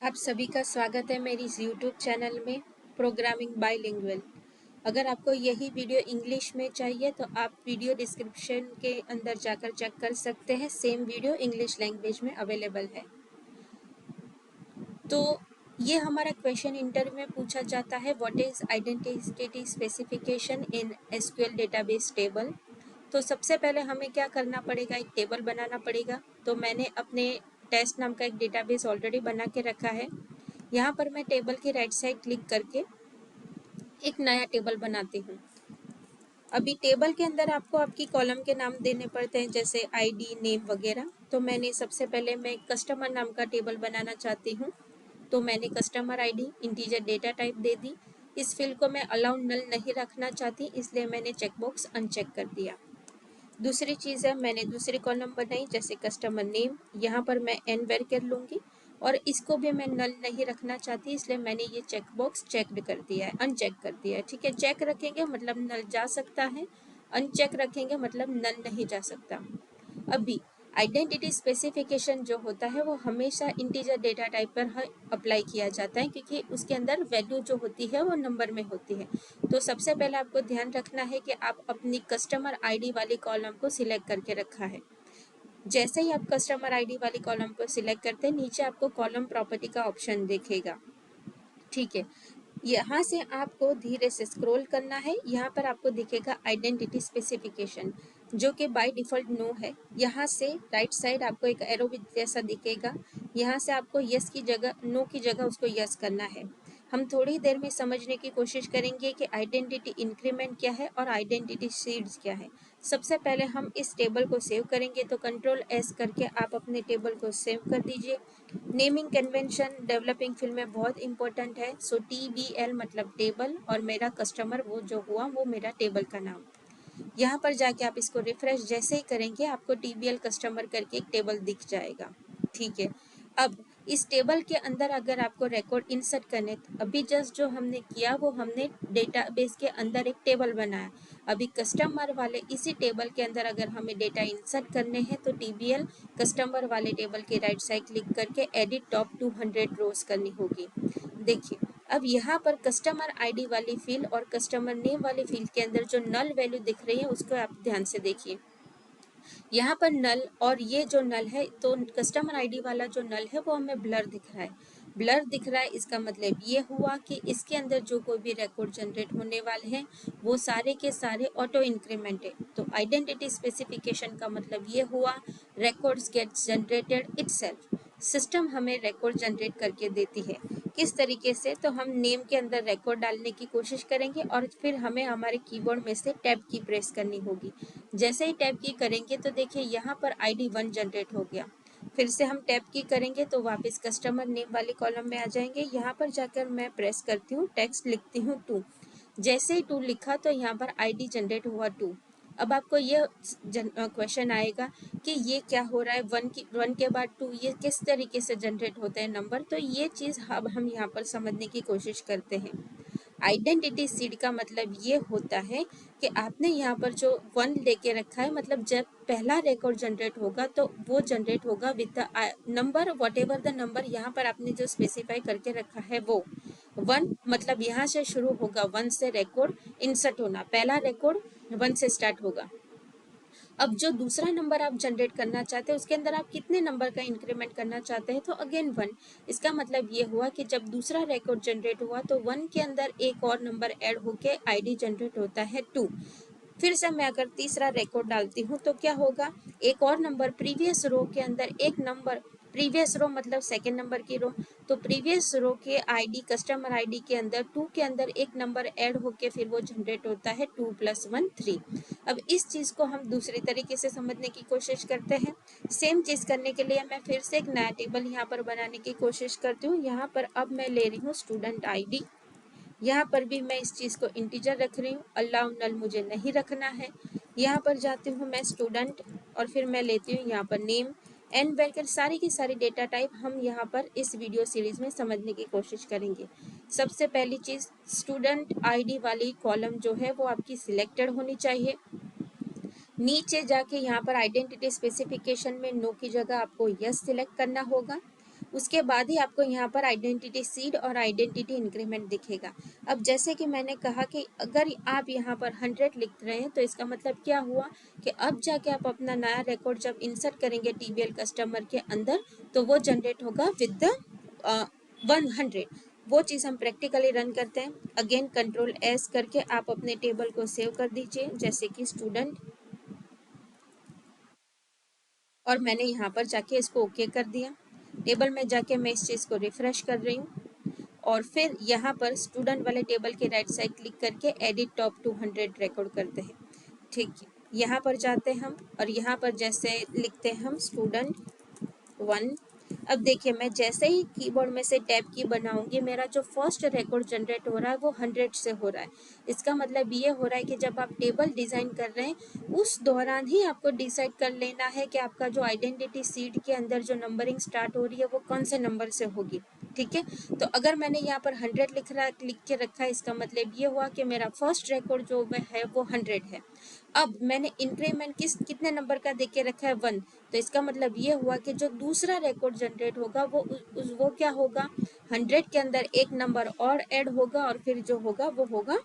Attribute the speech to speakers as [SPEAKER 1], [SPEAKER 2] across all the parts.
[SPEAKER 1] आप सभी का स्वागत है मेरी इस यूट्यूब चैनल में प्रोग्रामिंग बाईलिंगुअल। अगर आपको यही वीडियो इंग्लिश में चाहिए तो आप वीडियो डिस्क्रिप्शन के अंदर जाकर चेक कर सकते हैं। सेम वीडियो इंग्लिश लैंग्वेज में अवेलेबल है। तो ये हमारा क्वेश्चन इंटरव्यू में पूछा जाता है, what is identity specification in SQL database table. तो सबसे पहले हमें क्या करना पड़ेगा, एक टेबल बनाना पड़ेगा। तो मैंने अपने टेस्ट नाम का एक डेटाबेस ऑलरेडी बना के रखा है। यहाँ पर मैं टेबल की राइट साइड क्लिक करके एक नया टेबल बनाती हूँ। अभी टेबल के अंदर आपको आपकी कॉलम के नाम देने पड़ते हैं, जैसे आईडी, नेम वगैरह। तो मैंने सबसे पहले मैं कस्टमर नाम का टेबल बनाना चाहती हूँ। तो मैंने customer ID integer data type दे दी। इस फील्ड को मैं अलाउ नल नहीं रखना चाहती, इसलिए मैंने चेकबॉक्स अनचेक कर दिया। दूसरी चीज़ है, मैंने दूसरी कॉलम बनाई जैसे कस्टमर नेम। यहाँ पर मैं एन वेर कर लूँगी और इसको भी मैं नल नहीं रखना चाहती, इसलिए मैंने ये चेक बॉक्स चेक्ड कर दिया है, अनचेक कर दिया है। ठीक है, चेक रखेंगे मतलब नल जा सकता है, अनचेक रखेंगे मतलब नल नहीं जा सकता। अभी आइडेंटिटी स्पेसिफिकेशन जो होता है वो हमेशा इंटीजर डेटा टाइप पर अप्लाई किया जाता है, क्योंकि उसके अंदर वैल्यू जो होती है वो नंबर में होती है। तो सबसे पहले आपको ध्यान रखना है कि आप अपनी कस्टमर आईडी वाली कॉलम को सिलेक्ट करके रखा है। जैसे ही आप कस्टमर आईडी वाली कॉलम को सिलेक्ट करते हैं, नीचे आपको कॉलम प्रॉपर्टी का ऑप्शन दिखेगा। ठीक है, यहाँ से आपको धीरे से स्क्रॉल करना है। यहाँ पर आपको दिखेगा आइडेंटिटी स्पेसिफिकेशन, जो कि बाय डिफ़ॉल्ट नो है। यहाँ से राइट साइड आपको एक एरो जैसा दिखेगा। यहाँ से आपको यस की जगह, नो की जगह उसको यस करना है। हम थोड़ी देर में समझने की कोशिश करेंगे कि आइडेंटिटी इंक्रीमेंट क्या है और आइडेंटिटी सीड्स क्या है। सबसे पहले हम इस टेबल को सेव करेंगे, तो कंट्रोल एस करके आप अपने टेबल को सेव कर दीजिए। नेमिंग कन्वेंशन डेवलपिंग फील्ड में बहुत इंपॉर्टेंट है। सो TBL मतलब टेबल, और मेरा कस्टमर वो जो हुआ वो मेरा टेबल का नाम। यहाँ पर जाके आप इसको रिफ्रेश जैसे ही करेंगे आपको TBL कस्टमर करके एक टेबल दिख जाएगा। ठीक है, अब इस टेबल के अंदर अगर आपको रिकॉर्ड इंसर्ट करने, अभी जस्ट जो हमने किया वो हमने डेटाबेस के अंदर एक टेबल बनाया। अभी कस्टमर वाले इसी टेबल के अंदर अगर हमें डेटा इंसर्ट करने हैं तो TBL कस्टमर वाले टेबल के राइट साइड क्लिक करके एडिट टॉप 200 रोज करनी होगी। देखिए, अब यहाँ पर कस्टमर आईडी वाली फील्ड और कस्टमर नेम वाली फील्ड के अंदर जो नल वैल्यू दिख रही है उसको आप ध्यान से देखिए। यहाँ पर नल और ये जो नल है, तो कस्टमर आईडी वाला जो नल है वो हमें ब्लर दिख रहा है। ब्लर दिख रहा है, इसका मतलब ये हुआ कि इसके अंदर जो कोई भी रिकॉर्ड जनरेट होने वाले हैं वो सारे के सारे ऑटो इंक्रीमेंट है। तो आइडेंटिटी स्पेसिफिकेशन का मतलब ये हुआ, records gets generated itself. System हमें रिकॉर्ड जनरेट करके देती है। किस तरीके से, तो हम नेम के अंदर रिकॉर्ड डालने की कोशिश करेंगे और फिर हमें हमारे कीबोर्ड में से टैब की प्रेस करनी होगी। जैसे ही टैब की करेंगे तो देखिए यहाँ पर ID 1 जनरेट हो गया। फिर से हम टैब की करेंगे तो वापस कस्टमर नेम वाले कॉलम में आ जाएंगे। यहाँ पर जाकर मैं प्रेस करती हूँ, टेक्स्ट लिखती हूँ 2। जैसे ही 2 लिखा तो यहाँ पर ID जनरेट हुआ 2। अब आपको ये क्वेश्चन आएगा कि ये क्या हो रहा है, 1 के बाद 2, ये किस तरीके से जनरेट होते हैं नंबर। तो ये चीज़ अब हम यहाँ पर समझने की कोशिश करते हैं। आइडेंटिटी सीड का मतलब ये होता है कि आपने यहाँ पर जो 1 लेके रखा है, मतलब जब पहला रिकॉर्ड जनरेट होगा तो वो जनरेट होगा with the number, what ever the number यहाँ पर आपने जो स्पेसिफाई करके रखा है वो 1, मतलब यहाँ से शुरू होगा 1 से रिकॉर्ड इंसर्ट होना, पहला रिकॉर्ड 1 से स्टार्ट होगा। अब जो दूसरा नंबर आप जनरेट करना चाहते हैं उसके अंदर आप कितने नंबर का इंक्रीमेंट करना चाहते हैं, तो अगेन 1। इसका मतलब ये हुआ कि जब दूसरा रिकॉर्ड जनरेट हुआ तो 1 के अंदर एक और नंबर ऐड होके ID जनरेट होता है 2। फिर से मैं अगर तीसरा रिकॉर्ड डालती हूँ तो क्या होगा, एक और नंबर प्रीवियस रो के अंदर एक नंबर, प्रीवियस रो मतलब सेकेंड नंबर की रो, तो प्रीवियस रो के ID कस्टमर आईडी के अंदर 2 के अंदर एक नंबर ऐड होके फिर वो जनरेट होता है 2 + 1 3। अब इस चीज़ को हम दूसरी तरीके से समझने की कोशिश करते हैं। सेम चीज़ करने के लिए मैं फिर से एक नया टेबल यहाँ पर बनाने की कोशिश करती हूँ। यहाँ पर अब मैं ले रही हूँ स्टूडेंट ID। यहाँ पर भी मैं इस चीज़ को इंटीजर रख रही हूँ, अलाउ नल मुझे नहीं रखना है। यहाँ पर जाती हूँ मैं स्टूडेंट और फिर मैं लेती हूँ यहाँ पर नेम एंड बैकर। सारी की सारी डेटा टाइप हम यहाँ पर इस वीडियो सीरीज में समझने की कोशिश करेंगे। सबसे पहली चीज़, स्टूडेंट ID वाली कॉलम जो है वो आपकी सिलेक्टेड होनी चाहिए। नीचे जाके यहाँ पर आइडेंटिटी स्पेसिफिकेशन में नो की जगह आपको यस सिलेक्ट करना होगा। उसके बाद ही आपको यहाँ पर आइडेंटिटी सीड और आइडेंटिटी इंक्रीमेंट दिखेगा। अब जैसे कि मैंने कहा कि अगर आप यहाँ पर 100 लिख रहे हैं तो इसका मतलब क्या हुआ कि अब जाके आप अपना नया रिकॉर्ड जब इंसर्ट करेंगे टीबीएल कस्टमर के अंदर तो वो जनरेट होगा विद द 100। वो चीज़ हम प्रैक्टिकली रन करते हैं। अगेन कंट्रोल एस करके आप अपने टेबल को सेव कर दीजिए, जैसे कि स्टूडेंट, और मैंने यहाँ पर जाके इसको ओके कर दिया। टेबल में जाके मैं इस चीज़ को रिफ्रेश कर रही हूँ और फिर यहाँ पर स्टूडेंट वाले टेबल के राइट साइड क्लिक करके एडिट टॉप 200 रिकॉर्ड करते हैं। ठीक है, यहाँ पर जाते हैं हम और यहाँ पर जैसे लिखते हैं हम स्टूडेंट 1। अब देखिए मैं जैसे ही कीबोर्ड में से टैब की बनाऊंगी मेरा जो फर्स्ट रिकॉर्ड जनरेट हो रहा है वो 100 से हो रहा है। इसका मतलब ये हो रहा है कि जब आप टेबल डिजाइन कर रहे हैं उस दौरान ही आपको डिसाइड कर लेना है कि आपका जो आइडेंटिटी सीट के अंदर जो नंबरिंग स्टार्ट हो रही है वो कौन से नंबर से होगी। ठीक है, तो अगर मैंने यहाँ पर 100 लिख के रखा है इसका मतलब ये हुआ कि मेरा फर्स्ट रिकॉर्ड जो है वो 100 है। अब मैंने इंक्रीमेंट कितने नंबर का देके रखा है 1, तो इसका मतलब ये हुआ कि जो दूसरा रिकॉर्ड जनरेट होगा वो क्या होगा, 100 के अंदर एक नंबर और ऐड होगा और फिर जो होगा वो होगा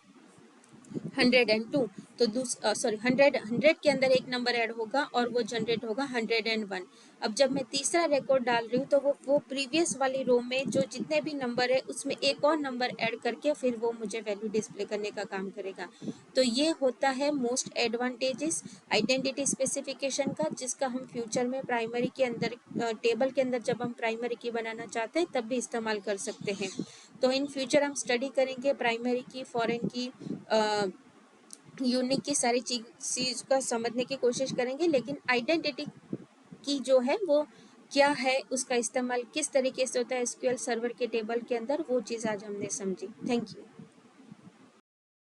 [SPEAKER 1] 102। तो सॉरी 100 के अंदर एक नंबर ऐड होगा और वो जनरेट होगा 101। अब जब मैं तीसरा रिकॉर्ड डाल रही हूँ तो वो प्रीवियस वाली रो में जो जितने भी नंबर है उसमें एक और नंबर ऐड करके फिर वो मुझे वैल्यू डिस्प्ले करने का काम करेगा। तो ये होता है मोस्ट एडवांटेजेस आइडेंटिटी स्पेसिफिकेशन का, जिसका हम फ्यूचर में प्राइमरी के अंदर टेबल के अंदर जब हम प्राइमरी की बनाना चाहते हैं तब भी इस्तेमाल कर सकते हैं। तो इन फ्यूचर हम स्टडी करेंगे प्राइमरी की, फॉरेन की, यूनिक की सारी चीज का समझने की कोशिश करेंगे, लेकिन आइडेंटिटी की जो है वो क्या है, उसका इस्तेमाल किस तरीके से होता है एसक्यूएल सर्वर के टेबल के अंदर, वो चीज़ आज हमने समझी। Thank you.